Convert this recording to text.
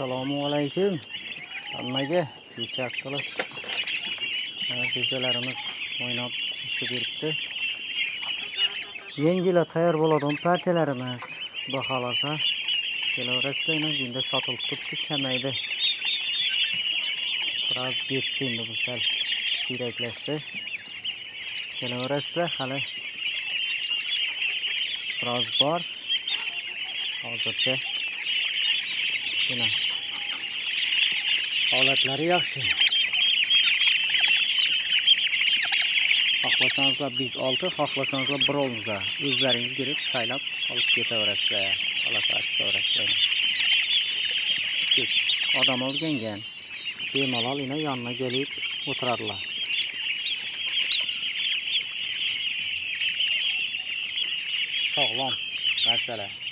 Assalomu alaykum. Hammaga kecha qilib kechalarimiz o'ynab uchib yuribdi. Yengila tayyor bo'ladigan partiyalarimiz xudo xolasa kelaverasizlar. Endi sotilib ketdi, kamaydi. Biroz ketdi endi bu sal siyraklashdi. Kelaverasizlar, hali biroz bor. Hozircha mana holatlari yaxshi. Xohlasangiz bit 6, xohlasangiz bronza. O'zlaringiz kirib saylab olib ketaverasizlar. Xalaqat chiqaverasizlar. Odam olgangan bemalol yonma kelib o'tiradilar. Sog'lom narsalar.